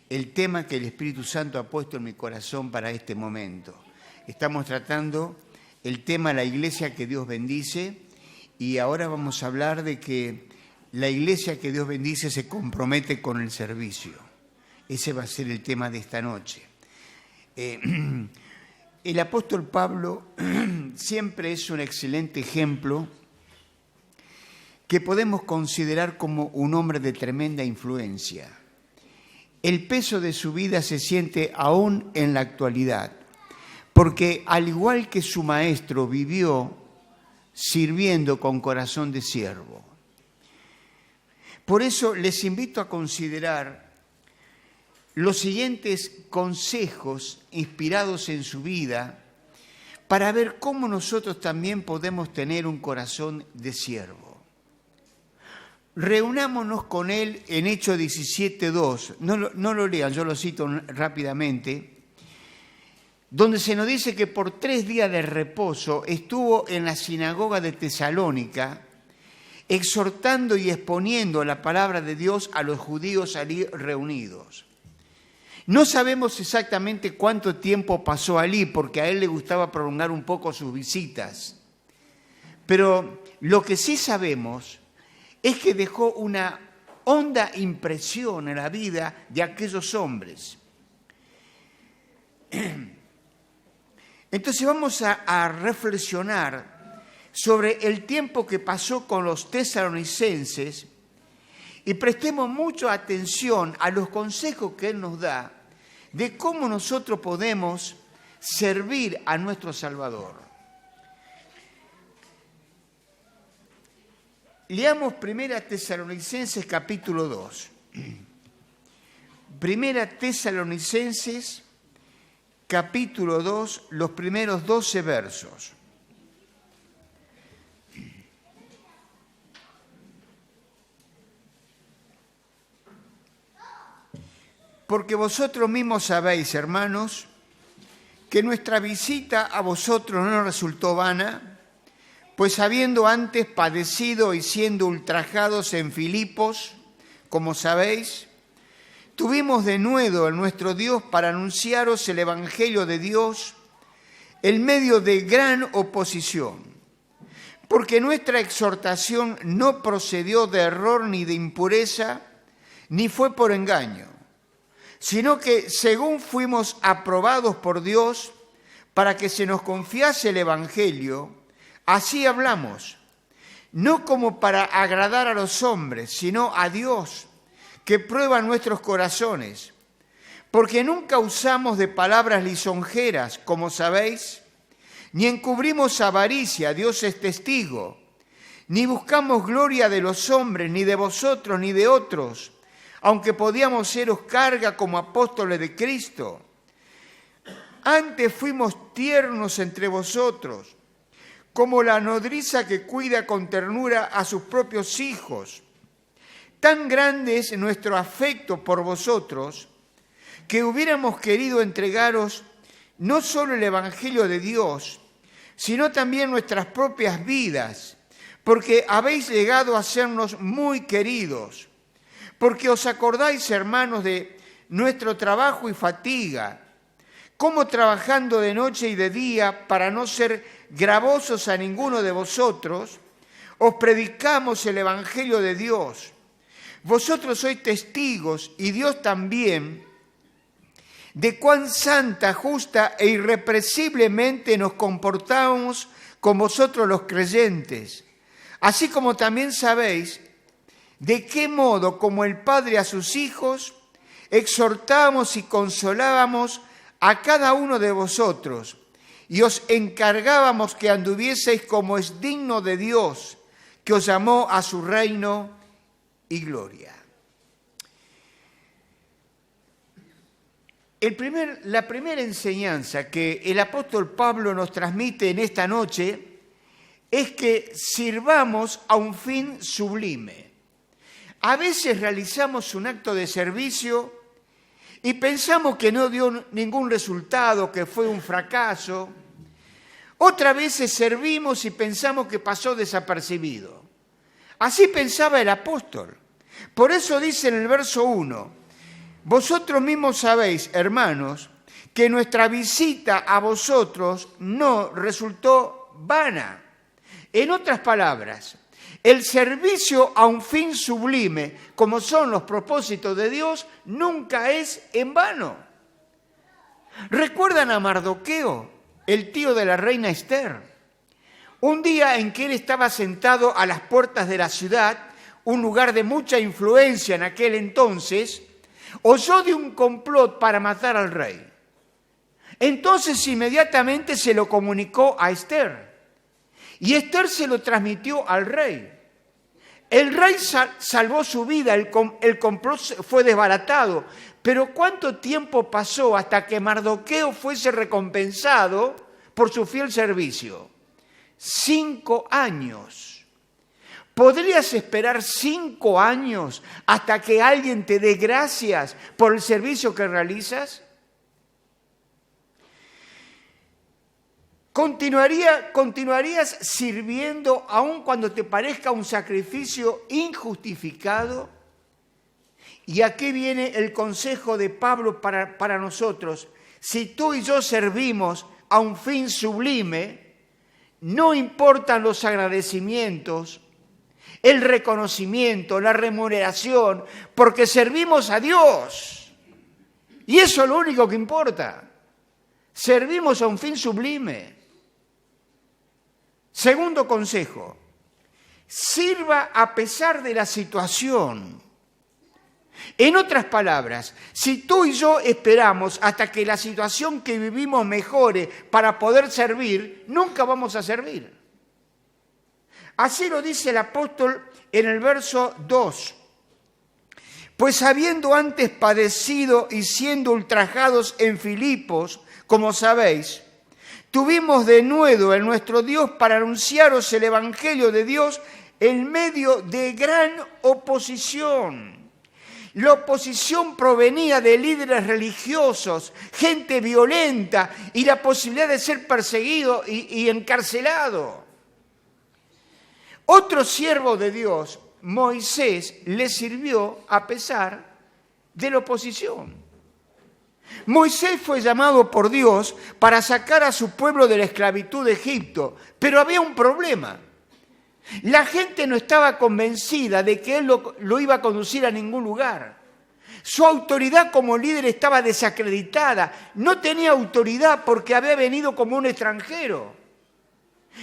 el tema que el Espíritu Santo ha puesto en mi corazón para este momento. Estamos tratando el tema la iglesia que Dios bendice y ahora vamos a hablar de que la iglesia que Dios bendice se compromete con el servicio. Ese va a ser el tema de esta noche. El apóstol Pablo siempre es un excelente ejemplo que podemos considerar como un hombre de tremenda influencia. El peso de su vida se siente aún en la actualidad, porque al igual que su maestro vivió sirviendo con corazón de siervo. Por eso les invito a considerar los siguientes consejos inspirados en su vida para ver cómo nosotros también podemos tener un corazón de siervo. Reunámonos con él en Hechos 17:2, no lo lean, yo lo cito rápidamente, donde se nos dice que por 3 días de reposo estuvo en la sinagoga de Tesalónica, exhortando y exponiendo la palabra de Dios a los judíos allí reunidos. No sabemos exactamente cuánto tiempo pasó allí, porque a él le gustaba prolongar un poco sus visitas. Pero lo que sí sabemos es que dejó una honda impresión en la vida de aquellos hombres. Entonces vamos a reflexionar sobre el tiempo que pasó con los tesalonicenses y prestemos mucha atención a los consejos que él nos da de cómo nosotros podemos servir a nuestro Salvador. Leamos 1 Tesalonicenses capítulo 2. 1 Tesalonicenses capítulo 2, los primeros 12 versos. Porque vosotros mismos sabéis, hermanos, que nuestra visita a vosotros no resultó vana, pues habiendo antes padecido y siendo ultrajados en Filipos, como sabéis, tuvimos denuedo en nuestro Dios para anunciaros el Evangelio de Dios en medio de gran oposición, porque nuestra exhortación no procedió de error ni de impureza, ni fue por engaño, sino que según fuimos aprobados por Dios para que se nos confiase el Evangelio, así hablamos, no como para agradar a los hombres, sino a Dios, que prueba nuestros corazones, porque nunca usamos de palabras lisonjeras, como sabéis, ni encubrimos avaricia, Dios es testigo, ni buscamos gloria de los hombres, ni de vosotros, ni de otros, aunque podíamos seros carga como apóstoles de Cristo. Antes fuimos tiernos entre vosotros, como la nodriza que cuida con ternura a sus propios hijos. Tan grande es nuestro afecto por vosotros, que hubiéramos querido entregaros no solo el Evangelio de Dios, sino también nuestras propias vidas, porque habéis llegado a sernos muy queridos. Porque os acordáis, hermanos, de nuestro trabajo y fatiga, cómo trabajando de noche y de día para no ser gravosos a ninguno de vosotros, os predicamos el Evangelio de Dios. Vosotros sois testigos, y Dios también, de cuán santa, justa e irrepresiblemente nos comportamos con vosotros los creyentes, así como también sabéis de qué modo, como el Padre a sus hijos, exhortábamos y consolábamos a cada uno de vosotros, y os encargábamos que anduvieseis como es digno de Dios, que os llamó a su reino y gloria. La primera enseñanza que el apóstol Pablo nos transmite en esta noche es que sirvamos a un fin sublime. A veces realizamos un acto de servicio y pensamos que no dio ningún resultado, que fue un fracaso. Otras veces servimos y pensamos que pasó desapercibido. Así pensaba el apóstol. Por eso dice en el verso 1, Vosotros mismos sabéis, hermanos, que nuestra visita a vosotros no resultó vana. En otras palabras, el servicio a un fin sublime, como son los propósitos de Dios, nunca es en vano. ¿Recuerdan a Mardoqueo, el tío de la reina Esther? Un día en que él estaba sentado a las puertas de la ciudad, un lugar de mucha influencia en aquel entonces, oyó de un complot para matar al rey. Entonces inmediatamente se lo comunicó a Esther. Y Esther se lo transmitió al rey. El rey salvó su vida, el complot fue desbaratado. Pero ¿cuánto tiempo pasó hasta que Mardoqueo fuese recompensado por su fiel servicio? 5 años. ¿Podrías esperar 5 años hasta que alguien te dé gracias por el servicio que realizas? ¿Continuarías sirviendo aun cuando te parezca un sacrificio injustificado? Y aquí viene el consejo de Pablo para nosotros. Si tú y yo servimos a un fin sublime, no importan los agradecimientos, el reconocimiento, la remuneración, porque servimos a Dios. Y eso es lo único que importa. Servimos a un fin sublime. Segundo consejo, sirva a pesar de la situación. En otras palabras, si tú y yo esperamos hasta que la situación que vivimos mejore para poder servir, nunca vamos a servir. Así lo dice el apóstol en el verso 2. Pues habiendo antes padecido y siendo ultrajados en Filipos, como sabéis, tuvimos denuedo en nuestro Dios para anunciaros el Evangelio de Dios en medio de gran oposición. La oposición provenía de líderes religiosos, gente violenta y la posibilidad de ser perseguido y encarcelado. Otro siervo de Dios, Moisés, le sirvió a pesar de la oposición. Moisés fue llamado por Dios para sacar a su pueblo de la esclavitud de Egipto, pero había un problema. La gente no estaba convencida de que él lo iba a conducir a ningún lugar. Su autoridad como líder estaba desacreditada. No tenía autoridad porque había venido como un extranjero.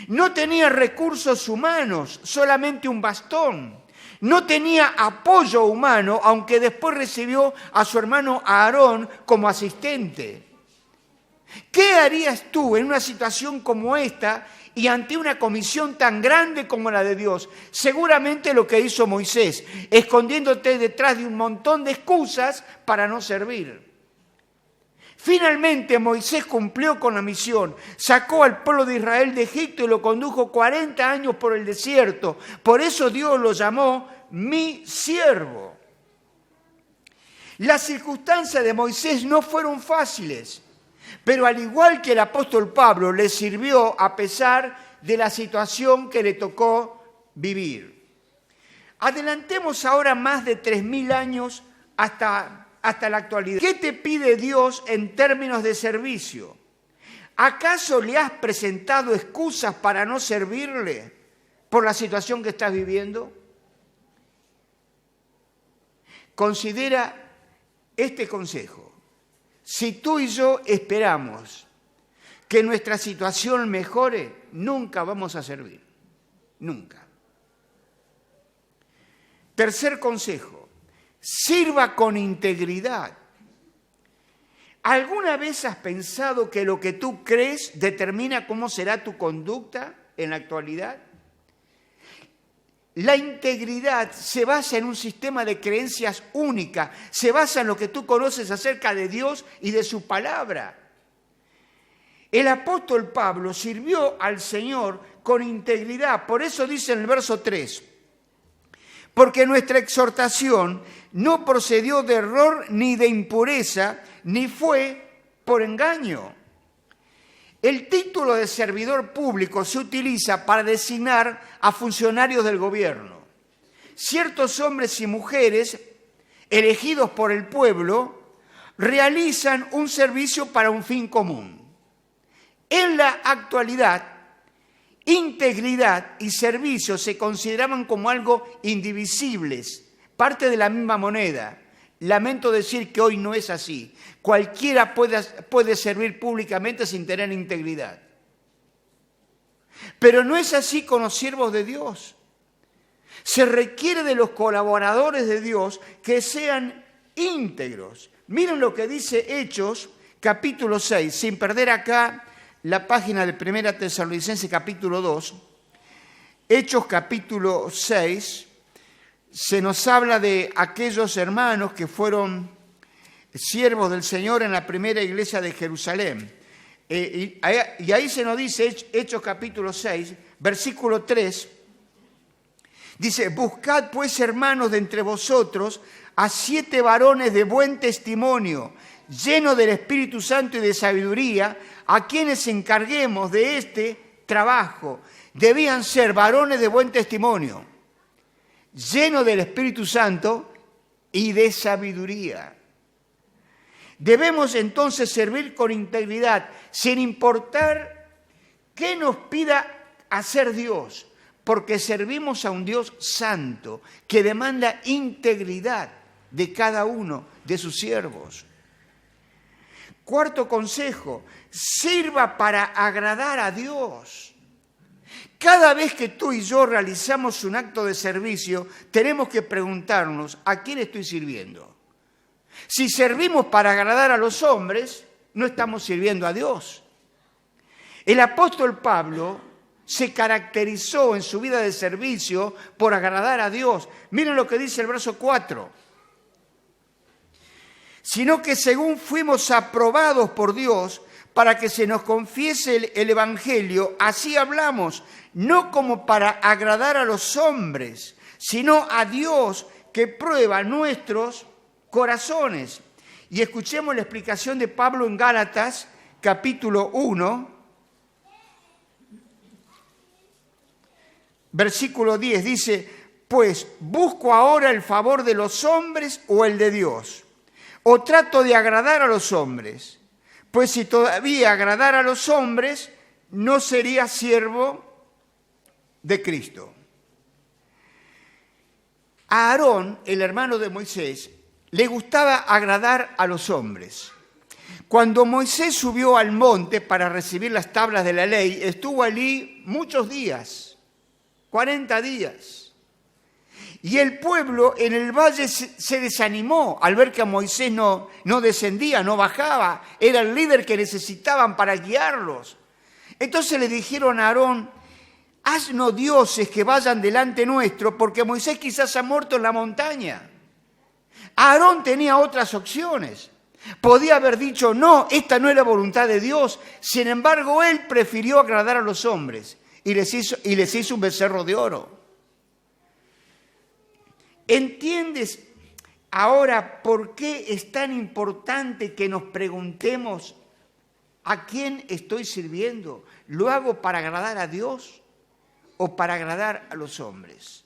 No tenía recursos humanos, solamente un bastón. No tenía apoyo humano, aunque después recibió a su hermano Aarón como asistente. ¿Qué harías tú en una situación como esta y ante una comisión tan grande como la de Dios? Seguramente lo que hizo Moisés, escondiéndote detrás de un montón de excusas para no servir. Finalmente Moisés cumplió con la misión, sacó al pueblo de Israel de Egipto y lo condujo 40 años por el desierto. Por eso Dios lo llamó mi siervo. Las circunstancias de Moisés no fueron fáciles, pero al igual que el apóstol Pablo, le sirvió a pesar de la situación que le tocó vivir. Adelantemos ahora más de 3.000 años hasta la actualidad. ¿Qué te pide Dios en términos de servicio? ¿Acaso le has presentado excusas para no servirle por la situación que estás viviendo? Considera este consejo. Si tú y yo esperamos que nuestra situación mejore, nunca vamos a servir. Nunca. Tercer consejo. Sirva con integridad. ¿Alguna vez has pensado que lo que tú crees determina cómo será tu conducta en la actualidad? La integridad se basa en un sistema de creencias única, se basa en lo que tú conoces acerca de Dios y de su palabra. El apóstol Pablo sirvió al Señor con integridad, por eso dice en el verso 3, porque nuestra exhortación no procedió de error ni de impureza, ni fue por engaño. El título de servidor público se utiliza para designar a funcionarios del gobierno. Ciertos hombres y mujeres elegidos por el pueblo realizan un servicio para un fin común. En la actualidad, integridad y servicio se consideraban como algo indivisibles, parte de la misma moneda. Lamento decir que hoy no es así. Cualquiera puede servir públicamente sin tener integridad. Pero no es así con los siervos de Dios. Se requiere de los colaboradores de Dios que sean íntegros. Miren lo que dice Hechos, capítulo 6, sin perder acá la página de 1 Tesalonicenses, capítulo 2. Hechos, capítulo 6, se nos habla de aquellos hermanos que fueron siervos del Señor en la primera iglesia de Jerusalén. Y ahí se nos dice, Hechos capítulo 6, versículo 3, dice: buscad pues, hermanos, de entre vosotros a 7 varones de buen testimonio, llenos del Espíritu Santo y de sabiduría, a quienes encarguemos de este trabajo. Debían ser varones de buen testimonio, llenos del Espíritu Santo y de sabiduría. Debemos entonces servir con integridad, sin importar qué nos pida hacer Dios, porque servimos a un Dios santo que demanda integridad de cada uno de sus siervos. Cuarto consejo: sirva para agradar a Dios. Cada vez que tú y yo realizamos un acto de servicio, tenemos que preguntarnos: ¿a quién estoy sirviendo? Si servimos para agradar a los hombres, no estamos sirviendo a Dios. El apóstol Pablo se caracterizó en su vida de servicio por agradar a Dios. Miren lo que dice el verso 4. Sino que según fuimos aprobados por Dios para que se nos confiese el Evangelio, así hablamos, no como para agradar a los hombres, sino a Dios que prueba nuestros corazones. Y escuchemos la explicación de Pablo en Gálatas, capítulo 1, versículo 10, dice: pues, ¿busco ahora el favor de los hombres o el de Dios? ¿O trato de agradar a los hombres? Pues si todavía agradara a los hombres, no sería siervo de Cristo. A Aarón, el hermano de Moisés, le gustaba agradar a los hombres. Cuando Moisés subió al monte para recibir las tablas de la ley, estuvo allí muchos días, 40 días. Y el pueblo en el valle se desanimó al ver que Moisés no descendía, no bajaba. Era el líder que necesitaban para guiarlos. Entonces le dijeron a Aarón: haznos dioses que vayan delante nuestro, porque Moisés quizás ha muerto en la montaña. Aarón tenía otras opciones. Podía haber dicho: no, esta no es la voluntad de Dios. Sin embargo, él prefirió agradar a los hombres y les hizo un becerro de oro. ¿Entiendes ahora por qué es tan importante que nos preguntemos: ¿a quién estoy sirviendo? ¿Lo hago para agradar a Dios o para agradar a los hombres?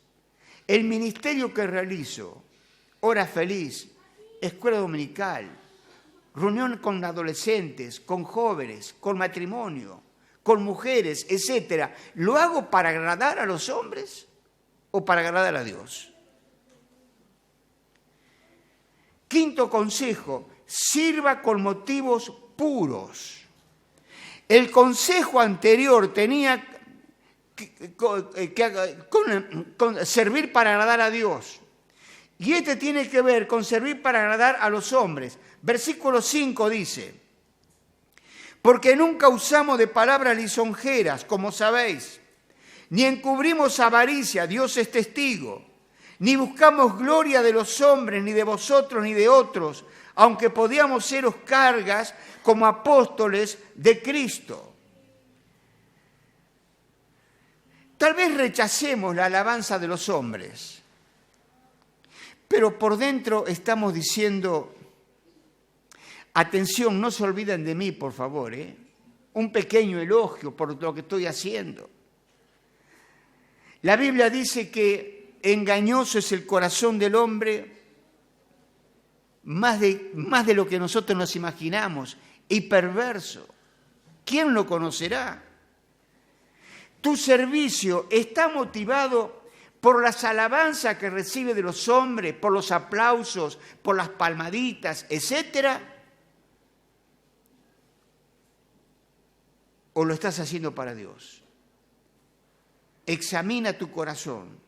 El ministerio que realizo, Hora Feliz, escuela dominical, reunión con adolescentes, con jóvenes, con matrimonio, con mujeres, etc., ¿lo hago para agradar a los hombres o para agradar a Dios? Quinto consejo: sirva con motivos puros. El consejo anterior tenía con servir para agradar a Dios. Y este tiene que ver con servir para agradar a los hombres. Versículo 5 dice: porque nunca usamos de palabras lisonjeras, como sabéis, ni encubrimos avaricia, Dios es testigo, ni buscamos gloria de los hombres, ni de vosotros, ni de otros, aunque podíamos seros cargas como apóstoles de Cristo. Tal vez rechacemos la alabanza de los hombres, pero por dentro estamos diciendo: atención, no se olviden de mí, por favor, un pequeño elogio por lo que estoy haciendo. La Biblia dice que engañoso es el corazón del hombre más de lo que nosotros nos imaginamos, y perverso. ¿Quién lo conocerá? Tu servicio está motivado por las alabanzas que recibe de los hombres, por los aplausos, por las palmaditas, etcétera, ¿o lo estás haciendo para Dios? Examina tu corazón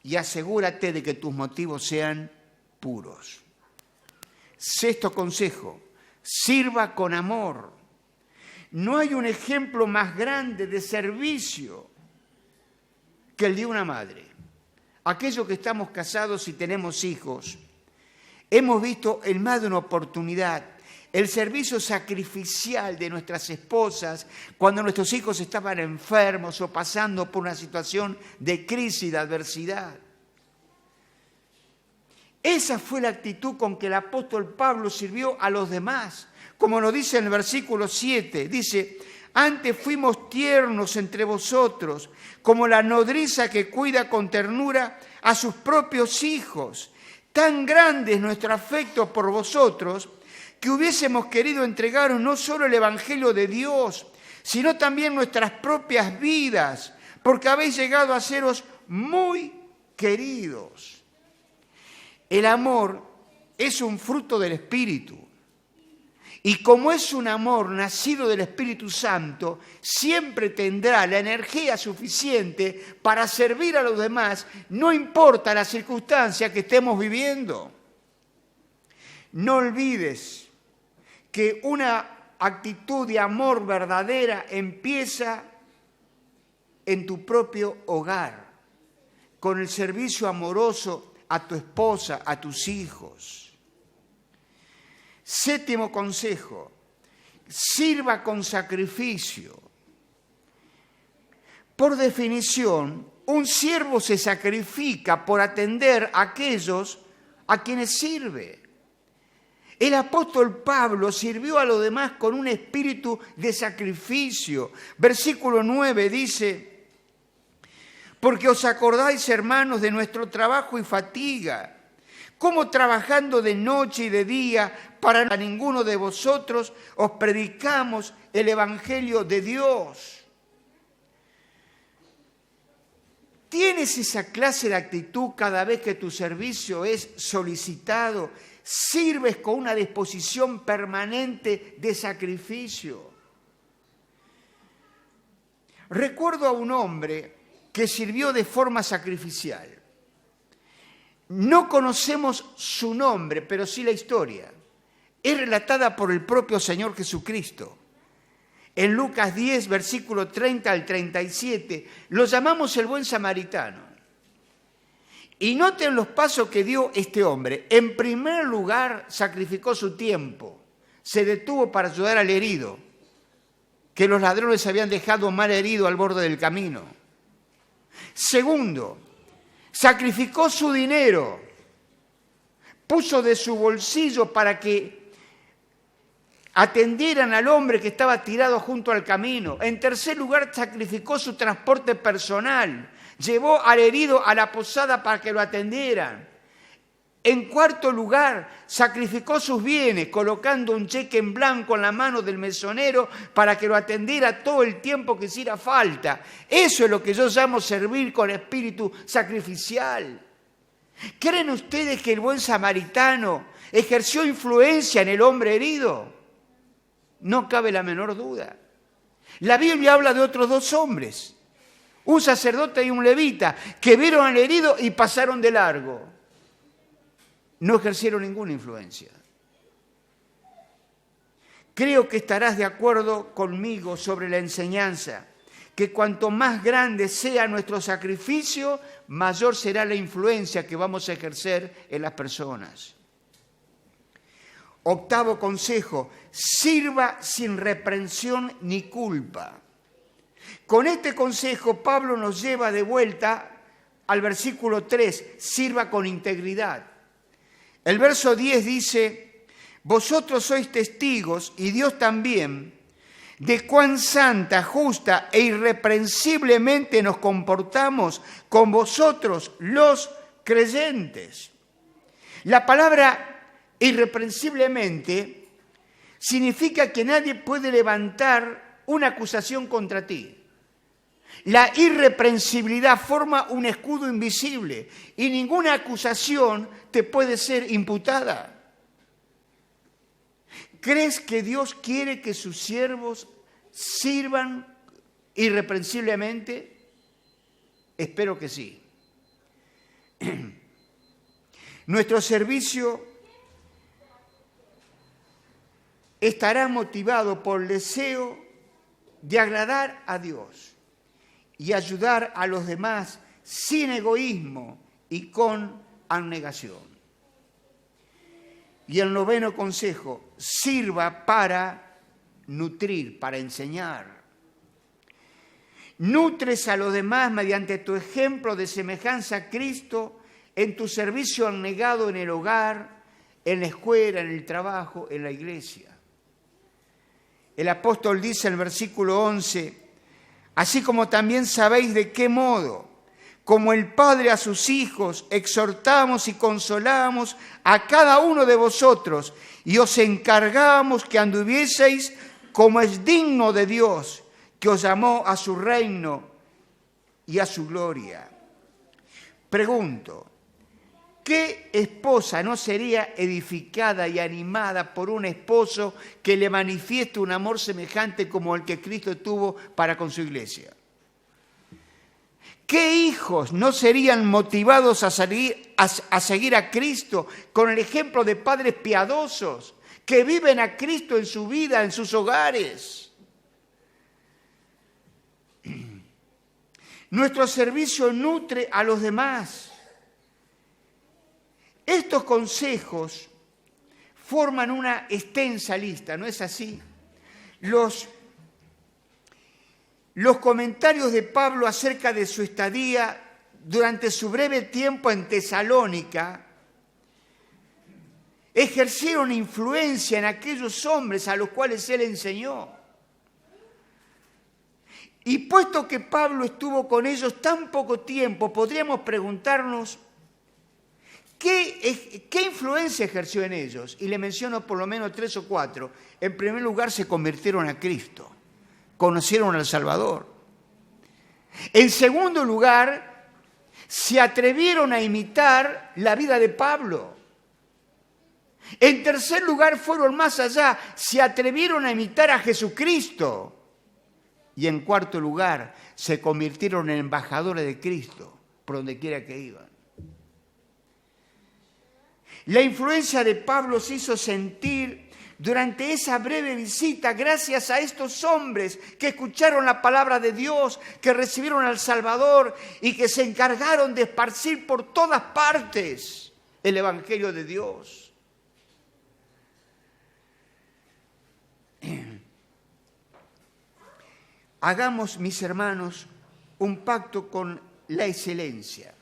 y asegúrate de que tus motivos sean puros. Sexto consejo, sirva con amor. No hay un ejemplo más grande de servicio que el de una madre. Aquellos que estamos casados y tenemos hijos, hemos visto en más de una oportunidad el servicio sacrificial de nuestras esposas cuando nuestros hijos estaban enfermos o pasando por una situación de crisis, de adversidad. Esa fue la actitud con que el apóstol Pablo sirvió a los demás. Como nos dice en el versículo 7, dice: antes fuimos tiernos entre vosotros, como la nodriza que cuida con ternura a sus propios hijos. Tan grande es nuestro afecto por vosotros, que hubiésemos querido entregaros no solo el Evangelio de Dios, sino también nuestras propias vidas, porque habéis llegado a seros muy queridos. El amor es un fruto del Espíritu. Y como es un amor nacido del Espíritu Santo, siempre tendrá la energía suficiente para servir a los demás, no importa la circunstancia que estemos viviendo. No olvides que una actitud de amor verdadera empieza en tu propio hogar, con el servicio amoroso a tu esposa, a tus hijos. Séptimo consejo, sirva con sacrificio. Por definición, un siervo se sacrifica por atender a aquellos a quienes sirve. El apóstol Pablo sirvió a los demás con un espíritu de sacrificio. Versículo 9 dice: porque os acordáis, hermanos, de nuestro trabajo y fatiga, cómo trabajando de noche y de día para ninguno de vosotros os predicamos el Evangelio de Dios. ¿Tienes esa clase de actitud cada vez que tu servicio es solicitado? ¿Sirves con una disposición permanente de sacrificio? Recuerdo a un hombre que sirvió de forma sacrificial. No conocemos su nombre, pero sí la historia. Es relatada por el propio Señor Jesucristo. En Lucas 10, versículo 30 al 37, lo llamamos el buen samaritano. Y noten los pasos que dio este hombre. En primer lugar, sacrificó su tiempo. Se detuvo para ayudar al herido, que los ladrones habían dejado mal herido al borde del camino. Segundo, sacrificó su dinero. Puso de su bolsillo para que atendieran al hombre que estaba tirado junto al camino. En tercer lugar, sacrificó su transporte personal. Llevó al herido a la posada para que lo atendieran. En cuarto lugar, sacrificó sus bienes, colocando un cheque en blanco en la mano del mesonero para que lo atendiera todo el tiempo que hiciera falta. Eso es lo que yo llamo servir con espíritu sacrificial. ¿Creen ustedes que el buen samaritano ejerció influencia en el hombre herido? No cabe la menor duda. La Biblia habla de otros dos hombres, un sacerdote y un levita, que vieron al herido y pasaron de largo. No ejercieron ninguna influencia. Creo que estarás de acuerdo conmigo sobre la enseñanza, que cuanto más grande sea nuestro sacrificio, mayor será la influencia que vamos a ejercer en las personas. Octavo consejo, sirva sin reprensión ni culpa. Con este consejo, Pablo nos lleva de vuelta al versículo 3, sirva con integridad. El verso 10 dice: vosotros sois testigos, y Dios también, de cuán santa, justa e irreprensiblemente nos comportamos con vosotros los creyentes. La palabra irreprensiblemente significa que nadie puede levantar una acusación contra ti. La irreprensibilidad forma un escudo invisible y ninguna acusación te puede ser imputada. ¿Crees que Dios quiere que sus siervos sirvan irreprensiblemente? Espero que sí. Nuestro servicio estará motivado por el deseo de agradar a Dios y ayudar a los demás sin egoísmo y con abnegación. Y el 9º consejo, sirva para nutrir, para enseñar. Nutres a los demás mediante tu ejemplo de semejanza a Cristo en tu servicio abnegado en el hogar, en la escuela, en el trabajo, en la iglesia. El apóstol dice en el versículo 11, así como también sabéis de qué modo, como el Padre a sus hijos, exhortamos y consolamos a cada uno de vosotros y os encargamos que anduvieseis como es digno de Dios, que os llamó a su reino y a su gloria. Pregunto, ¿qué esposa no sería edificada y animada por un esposo que le manifieste un amor semejante como el que Cristo tuvo para con su iglesia? ¿Qué hijos no serían motivados a seguir a Cristo con el ejemplo de padres piadosos que viven a Cristo en su vida, en sus hogares? Nuestro servicio nutre a los demás. Estos consejos forman una extensa lista, ¿no es así? Los comentarios de Pablo acerca de su estadía durante su breve tiempo en Tesalónica ejercieron influencia en aquellos hombres a los cuales él enseñó. Y puesto que Pablo estuvo con ellos tan poco tiempo, podríamos preguntarnos ¿qué influencia ejerció en ellos? Y le menciono por lo menos 3 o 4. En primer lugar, se convirtieron a Cristo. Conocieron al Salvador. En segundo lugar, se atrevieron a imitar la vida de Pablo. En tercer lugar, fueron más allá, se atrevieron a imitar a Jesucristo. Y en cuarto lugar, se convirtieron en embajadores de Cristo, por donde quiera que iban. La influencia de Pablo se hizo sentir durante esa breve visita gracias a estos hombres que escucharon la palabra de Dios, que recibieron al Salvador y que se encargaron de esparcir por todas partes el Evangelio de Dios. Hagamos, mis hermanos, un pacto con la excelencia.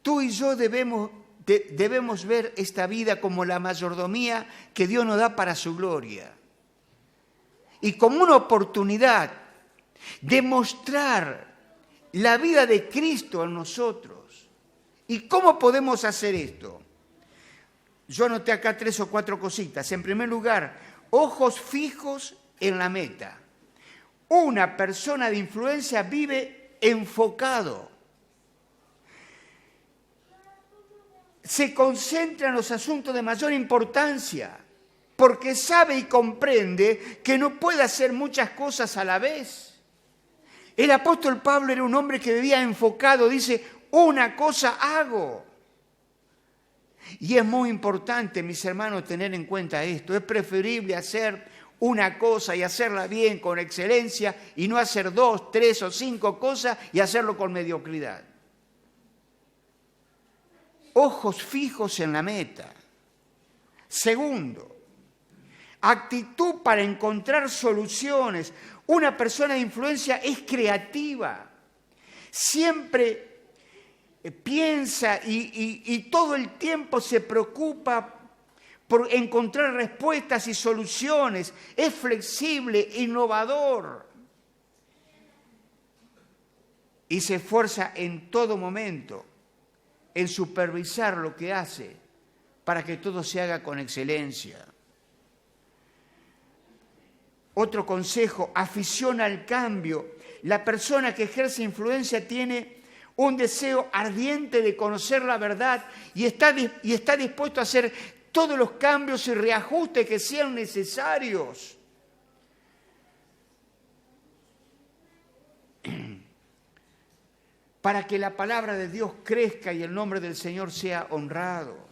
Tú y yo debemos ver esta vida como la mayordomía que Dios nos da para su gloria y como una oportunidad de mostrar la vida de Cristo en nosotros. ¿Y cómo podemos hacer esto? Yo anoté acá 3 o 4 cositas. En primer lugar, ojos fijos en la meta. Una persona de influencia vive enfocado. Se concentra en los asuntos de mayor importancia, porque sabe y comprende que no puede hacer muchas cosas a la vez. El apóstol Pablo era un hombre que vivía enfocado, dice, una cosa hago. Y es muy importante, mis hermanos, tener en cuenta esto. Es preferible hacer una cosa y hacerla bien, con excelencia, y no hacer 2, 3 o 5 cosas y hacerlo con mediocridad. Ojos fijos en la meta. Segundo, actitud para encontrar soluciones. Una persona de influencia es creativa. Siempre piensa y todo el tiempo se preocupa por encontrar respuestas y soluciones. Es flexible, innovador. Y se esfuerza en todo momento en supervisar lo que hace para que todo se haga con excelencia. Otro consejo, afición al cambio. La persona que ejerce influencia tiene un deseo ardiente de conocer la verdad y está dispuesto a hacer todos los cambios y reajustes que sean necesarios. Para que la palabra de Dios crezca y el nombre del Señor sea honrado.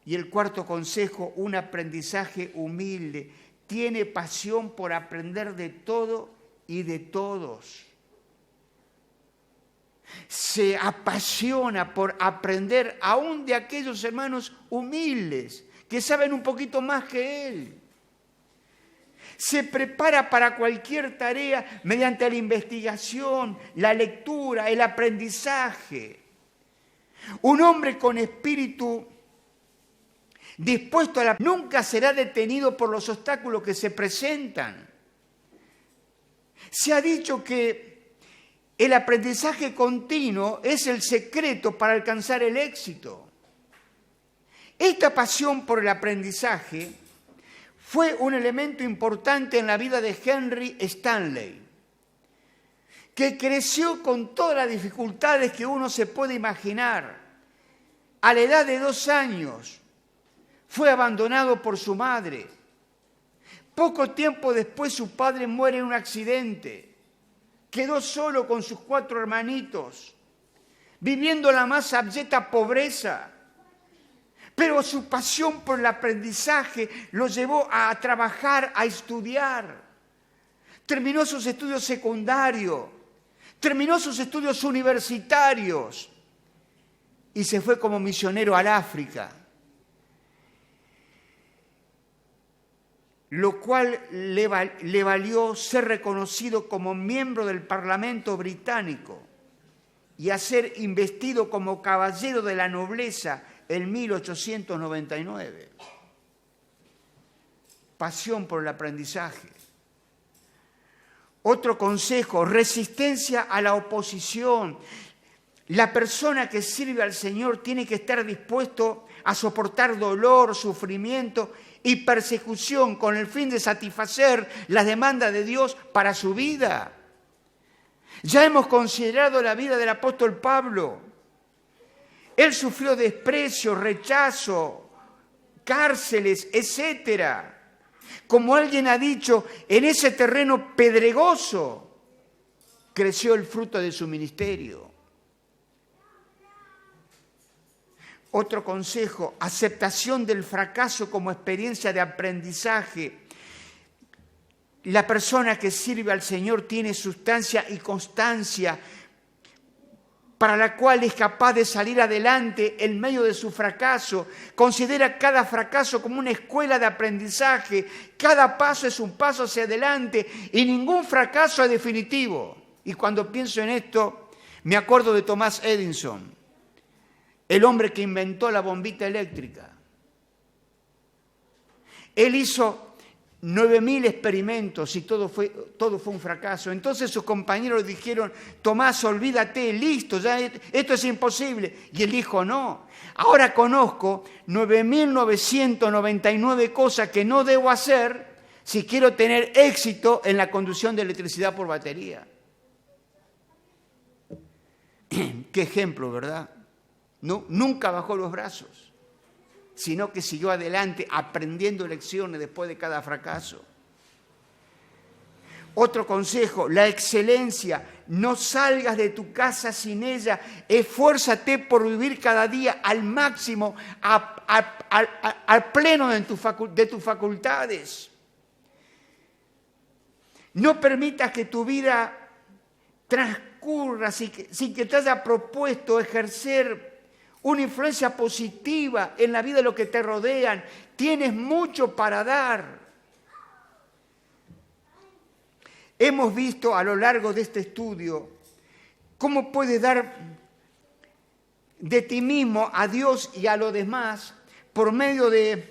Y el cuarto consejo, un aprendizaje humilde. Tiene pasión por aprender de todo y de todos. Se apasiona por aprender aún de aquellos hermanos humildes que saben un poquito más que él. Se prepara para cualquier tarea mediante la investigación, la lectura, el aprendizaje. Un hombre con espíritu dispuesto nunca será detenido por los obstáculos que se presentan. Se ha dicho que el aprendizaje continuo es el secreto para alcanzar el éxito. Esta pasión por el aprendizaje fue un elemento importante en la vida de Henry Stanley, que creció con todas las dificultades que uno se puede imaginar. A la edad de 2 años fue abandonado por su madre. Poco tiempo después su padre muere en un accidente. Quedó solo con sus 4 hermanitos, viviendo la más abyecta pobreza. Pero su pasión por el aprendizaje lo llevó a trabajar, a estudiar. Terminó sus estudios secundarios, terminó sus estudios universitarios y se fue como misionero al África. Lo cual le valió ser reconocido como miembro del Parlamento británico y a ser investido como caballero de la nobleza en 1899. Pasión por el aprendizaje. Otro consejo, resistencia a la oposición. La persona que sirve al Señor tiene que estar dispuesto a soportar dolor, sufrimiento y persecución con el fin de satisfacer las demandas de Dios para su vida. Ya hemos considerado la vida del apóstol Pablo. Él sufrió desprecio, rechazo, cárceles, etc. Como alguien ha dicho, en ese terreno pedregoso creció el fruto de su ministerio. Otro consejo, aceptación del fracaso como experiencia de aprendizaje. La persona que sirve al Señor tiene sustancia y constancia para la cual es capaz de salir adelante en medio de su fracaso. Considera cada fracaso como una escuela de aprendizaje. Cada paso es un paso hacia adelante y ningún fracaso es definitivo. Y cuando pienso en esto, me acuerdo de Thomas Edison, el hombre que inventó la bombita eléctrica. Él hizo 9.000 experimentos y todo fue un fracaso. Entonces sus compañeros le dijeron: Tomás, olvídate, listo, ya esto es imposible. Y él dijo: no, ahora conozco 9.999 cosas que no debo hacer si quiero tener éxito en la conducción de electricidad por batería. Qué ejemplo, ¿verdad? No, nunca bajó los brazos, sino que siguió adelante aprendiendo lecciones después de cada fracaso. Otro consejo, la excelencia. No salgas de tu casa sin ella. Esfuérzate por vivir cada día al máximo, al pleno de tus facultades. No permitas que tu vida transcurra sin que te haya propuesto ejercer una influencia positiva en la vida de los que te rodean. Tienes mucho para dar. Hemos visto a lo largo de este estudio cómo puedes dar de ti mismo a Dios y a los demás por medio de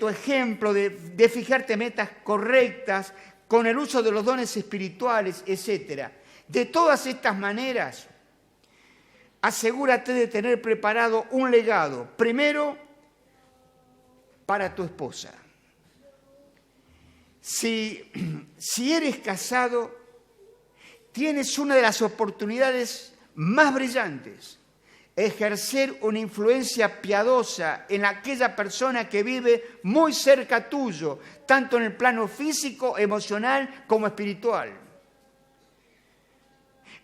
tu ejemplo, de fijarte metas correctas, con el uso de los dones espirituales, etc. De todas estas maneras, asegúrate de tener preparado un legado, primero para tu esposa. Si eres casado, tienes una de las oportunidades más brillantes, ejercer una influencia piadosa en aquella persona que vive muy cerca tuyo, tanto en el plano físico, emocional como espiritual.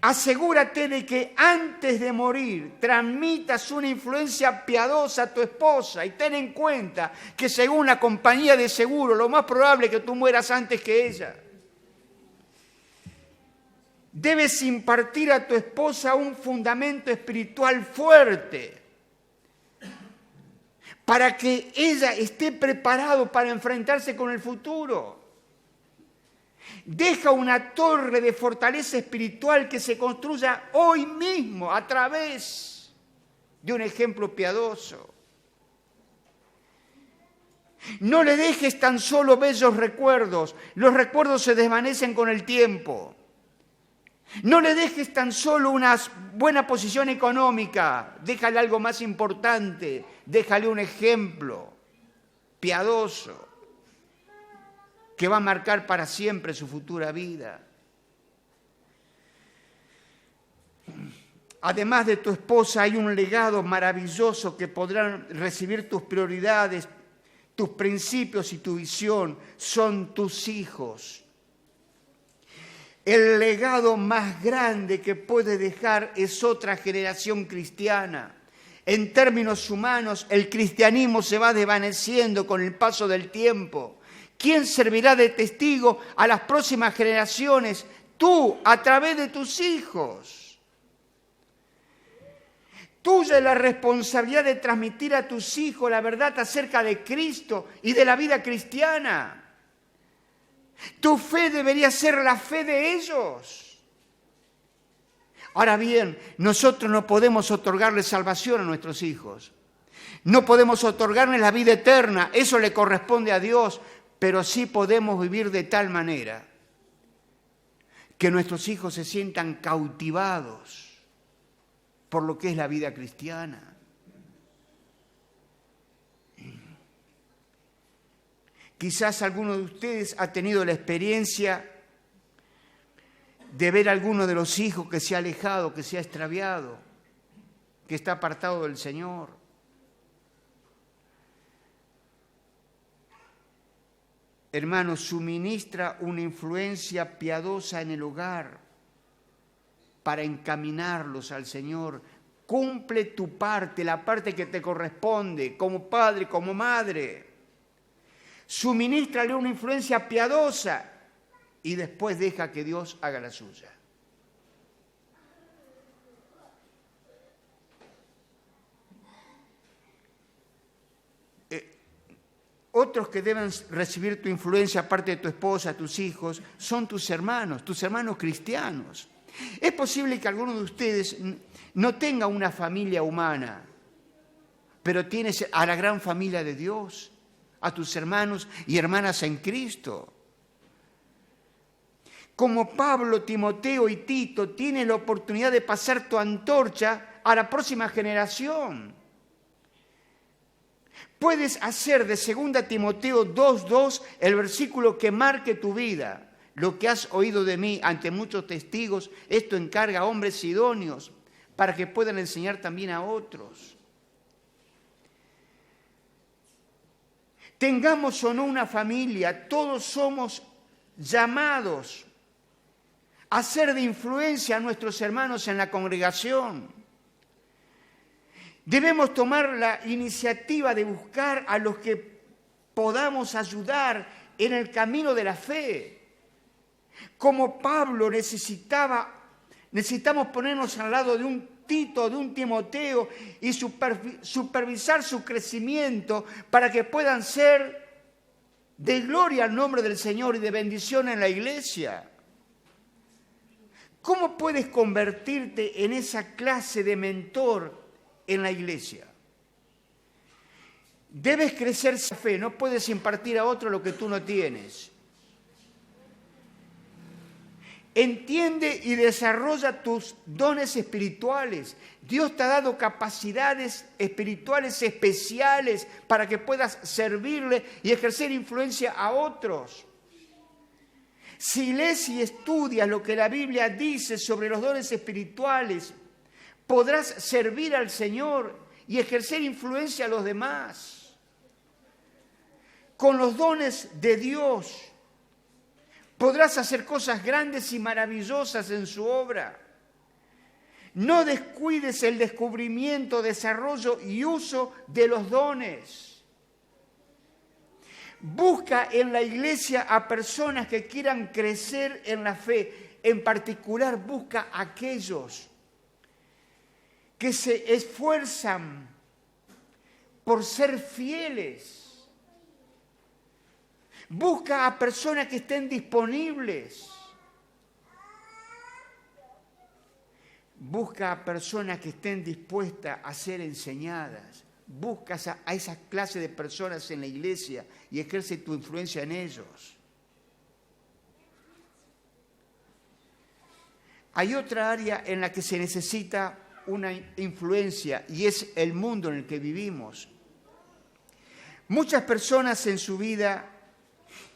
Asegúrate de que antes de morir transmitas una influencia piadosa a tu esposa y ten en cuenta que según la compañía de seguro, lo más probable es que tú mueras antes que ella. Debes impartir a tu esposa un fundamento espiritual fuerte para que ella esté preparada para enfrentarse con el futuro. Deja una torre de fortaleza espiritual que se construya hoy mismo a través de un ejemplo piadoso. No le dejes tan solo bellos recuerdos. Los recuerdos se desvanecen con el tiempo. No le dejes tan solo una buena posición económica. Déjale algo más importante. Déjale un ejemplo piadoso que va a marcar para siempre su futura vida. Además de tu esposa, hay un legado maravilloso que podrán recibir tus prioridades, tus principios y tu visión. Son tus hijos. El legado más grande que puede dejar es otra generación cristiana. En términos humanos, el cristianismo se va desvaneciendo con el paso del tiempo. ¿Quién servirá de testigo a las próximas generaciones? Tú, a través de tus hijos. Tuya es la responsabilidad de transmitir a tus hijos la verdad acerca de Cristo y de la vida cristiana. Tu fe debería ser la fe de ellos. Ahora bien, nosotros no podemos otorgarle salvación a nuestros hijos. No podemos otorgarles la vida eterna. Eso le corresponde a Dios. Pero sí podemos vivir de tal manera que nuestros hijos se sientan cautivados por lo que es la vida cristiana. Quizás alguno de ustedes ha tenido la experiencia de ver a alguno de los hijos que se ha alejado, que se ha extraviado, que está apartado del Señor. Hermanos, suministra una influencia piadosa en el hogar para encaminarlos al Señor. Cumple tu parte, la parte que te corresponde, como padre, como madre. Suministrale una influencia piadosa y después deja que Dios haga la suya. Otros que deben recibir tu influencia, aparte de tu esposa, tus hijos, son tus hermanos cristianos. Es posible que alguno de ustedes no tenga una familia humana, pero tienes a la gran familia de Dios, a tus hermanos y hermanas en Cristo. Como Pablo, Timoteo y Tito, tienes la oportunidad de pasar tu antorcha a la próxima generación. Puedes hacer de 2 Timoteo 2:2 el versículo que marque tu vida. Lo que has oído de mí ante muchos testigos, esto encarga a hombres idóneos para que puedan enseñar también a otros. Tengamos o no una familia, todos somos llamados a ser de influencia a nuestros hermanos en la congregación. Debemos tomar la iniciativa de buscar a los que podamos ayudar en el camino de la fe. Como Pablo necesitamos ponernos al lado de un Tito, de un Timoteo y supervisar su crecimiento para que puedan ser de gloria al nombre del Señor y de bendición en la iglesia. ¿Cómo puedes convertirte en esa clase de mentor en la iglesia? Debes crecer esa fe, no puedes impartir a otro lo que tú no tienes. Entiende y desarrolla tus dones espirituales. Dios te ha dado capacidades espirituales especiales para que puedas servirle y ejercer influencia a otros. Si lees y estudias lo que la Biblia dice sobre los dones espirituales, podrás servir al Señor y ejercer influencia a los demás. Con los dones de Dios podrás hacer cosas grandes y maravillosas en su obra. No descuides el descubrimiento, desarrollo y uso de los dones. Busca en la iglesia a personas que quieran crecer en la fe. En particular, busca a aquellos que se esfuerzan por ser fieles. Busca a personas que estén disponibles. Busca a personas que estén dispuestas a ser enseñadas. Busca a esas clases de personas en la iglesia y ejerce tu influencia en ellos. Hay otra área en la que se necesita una influencia y es el mundo en el que vivimos. Muchas personas en su vida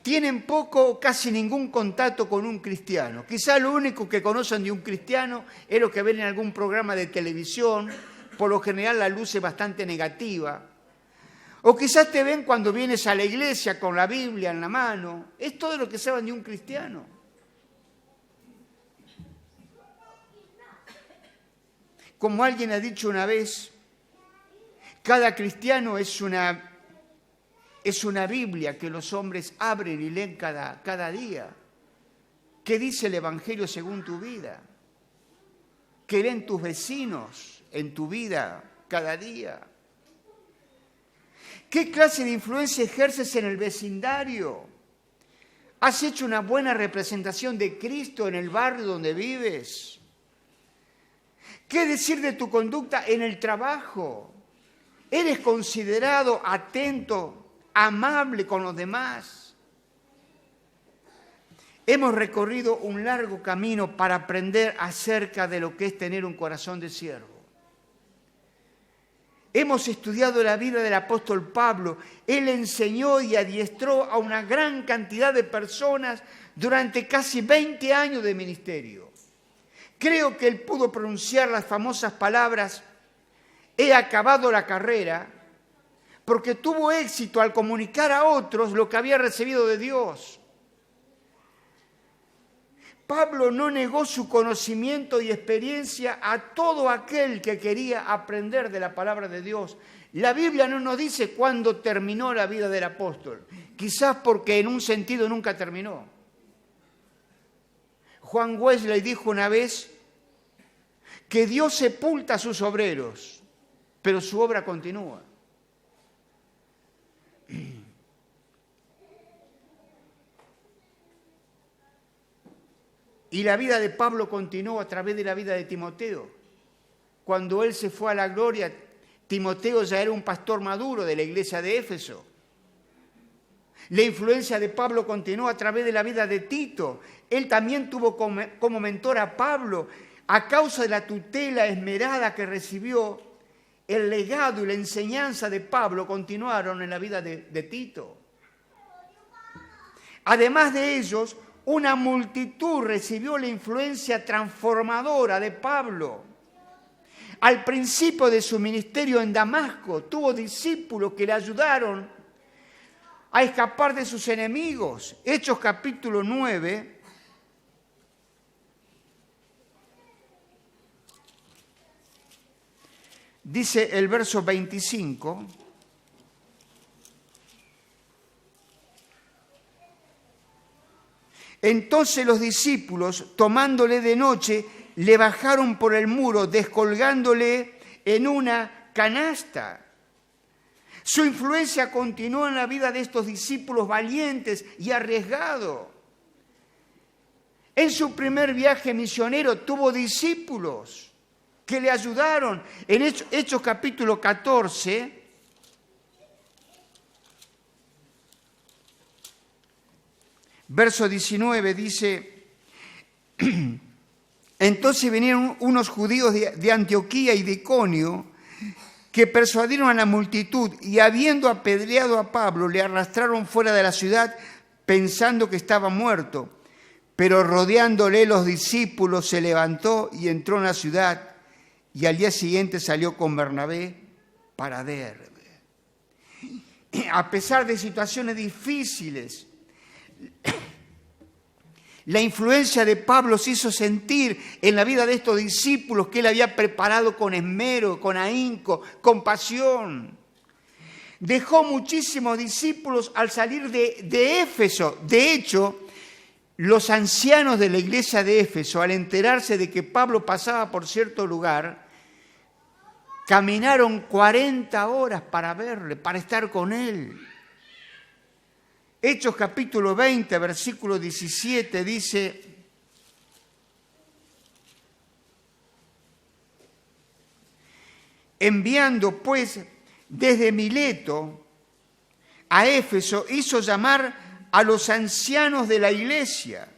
tienen poco o casi ningún contacto con un cristiano. Quizá lo único que conocen de un cristiano es lo que ven en algún programa de televisión. Por lo general la luz es bastante negativa. O quizás te ven cuando vienes a la iglesia con la Biblia en la mano. Es todo lo que saben de un cristiano. Como alguien ha dicho una vez, cada cristiano es una Biblia que los hombres abren y leen cada día. ¿Qué dice el Evangelio según tu vida? ¿Qué ven tus vecinos en tu vida cada día? ¿Qué clase de influencia ejerces en el vecindario? ¿Has hecho una buena representación de Cristo en el barrio donde vives? ¿Qué decir de tu conducta en el trabajo? ¿Eres considerado atento, amable con los demás? Hemos recorrido un largo camino para aprender acerca de lo que es tener un corazón de siervo. Hemos estudiado la vida del apóstol Pablo. Él enseñó y adiestró a una gran cantidad de personas durante casi 20 años de ministerio. Creo que él pudo pronunciar las famosas palabras: he acabado la carrera, porque tuvo éxito al comunicar a otros lo que había recibido de Dios. Pablo no negó su conocimiento y experiencia a todo aquel que quería aprender de la palabra de Dios. La Biblia no nos dice cuándo terminó la vida del apóstol, quizás porque en un sentido nunca terminó. Juan Wesley dijo una vez que Dios sepulta a sus obreros, pero su obra continúa. Y la vida de Pablo continuó a través de la vida de Timoteo. Cuando él se fue a la gloria, Timoteo ya era un pastor maduro de la iglesia de Éfeso. La influencia de Pablo continuó a través de la vida de Tito. Él también tuvo como mentor a Pablo. A causa de la tutela esmerada que recibió, el legado y la enseñanza de Pablo continuaron en la vida de Tito. Además de ellos, una multitud recibió la influencia transformadora de Pablo. Al principio de su ministerio en Damasco, tuvo discípulos que le ayudaron a escapar de sus enemigos. Hechos capítulo 9. Dice el verso 25. Entonces los discípulos, tomándole de noche, le bajaron por el muro, descolgándole en una canasta. Su influencia continuó en la vida de estos discípulos valientes y arriesgados. En su primer viaje misionero tuvo discípulos que le ayudaron. En Hechos capítulo 14, verso 19 dice: Entonces vinieron unos judíos de Antioquía y de Iconio que persuadieron a la multitud y habiendo apedreado a Pablo, le arrastraron fuera de la ciudad pensando que estaba muerto. Pero rodeándole los discípulos se levantó y entró en la ciudad y al día siguiente salió con Bernabé para Derbe. A pesar de situaciones difíciles, la influencia de Pablo se hizo sentir en la vida de estos discípulos que él había preparado con esmero, con ahínco, con pasión. Dejó muchísimos discípulos al salir de Éfeso. De hecho, los ancianos de la iglesia de Éfeso, al enterarse de que Pablo pasaba por cierto lugar, caminaron 40 horas para verle, para estar con él. Hechos capítulo 20, versículo 17 dice: enviando pues desde Mileto a Éfeso, hizo llamar a los ancianos de la iglesia.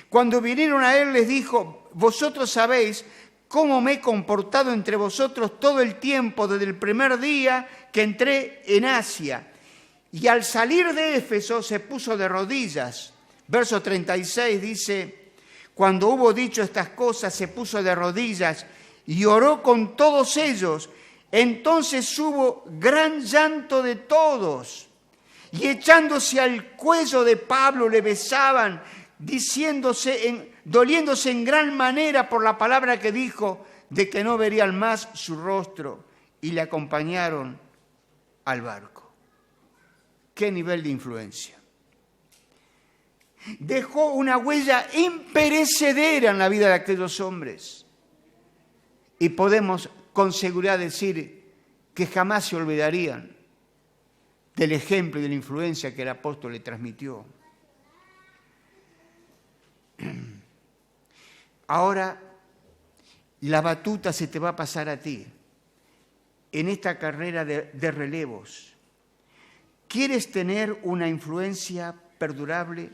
Cuando vinieron a él les dijo: vosotros sabéis cómo me he comportado entre vosotros todo el tiempo desde el primer día que entré en Asia. Y al salir de Éfeso se puso de rodillas. Verso 36 dice: cuando hubo dicho estas cosas se puso de rodillas y oró con todos ellos. Entonces hubo gran llanto de todos. Y echándose al cuello de Pablo le besaban, doliéndose en gran manera por la palabra que dijo, de que no verían más su rostro. Y le acompañaron al barco. ¿Qué nivel de influencia? Dejó una huella imperecedera en la vida de aquellos hombres. Y podemos con seguridad decir que jamás se olvidarían del ejemplo y de la influencia que el apóstol le transmitió. Ahora la batuta se te va a pasar a ti en esta carrera de relevos. ¿Quieres tener una influencia perdurable?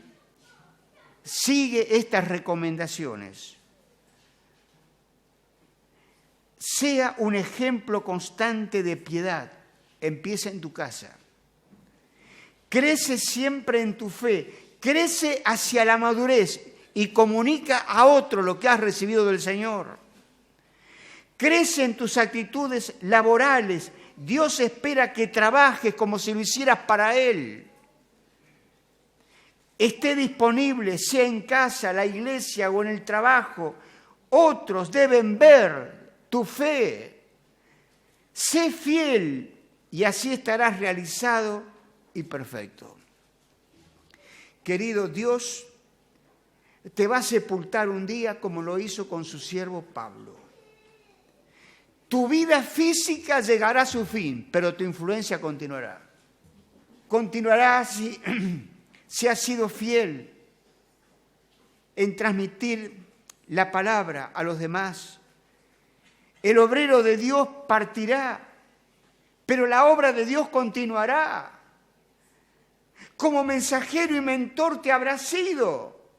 Sigue estas recomendaciones. Sea un ejemplo constante de piedad. Empieza en tu casa. Crece siempre en tu fe. Crece hacia la madurez y comunica a otro lo que has recibido del Señor. Crece en tus actitudes laborales. Dios espera que trabajes como si lo hicieras para Él. Esté disponible, sea en casa, la iglesia o en el trabajo. Otros deben ver tu fe. Sé fiel y así estarás realizado y perfecto. Querido, Dios te va a sepultar un día como lo hizo con su siervo Pablo. Tu vida física llegará a su fin, pero tu influencia continuará. Continuará si has sido fiel en transmitir la palabra a los demás. El obrero de Dios partirá, pero la obra de Dios continuará. Como mensajero y mentor te habrás sido,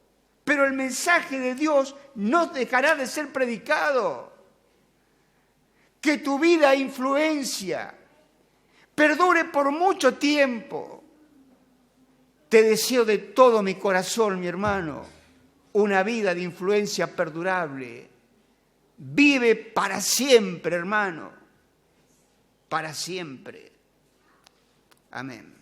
pero el mensaje de Dios no dejará de ser predicado. Que tu vida e influencia perdure por mucho tiempo. Te deseo de todo mi corazón, mi hermano, una vida de influencia perdurable. Vive para siempre, hermano, para siempre. Amén.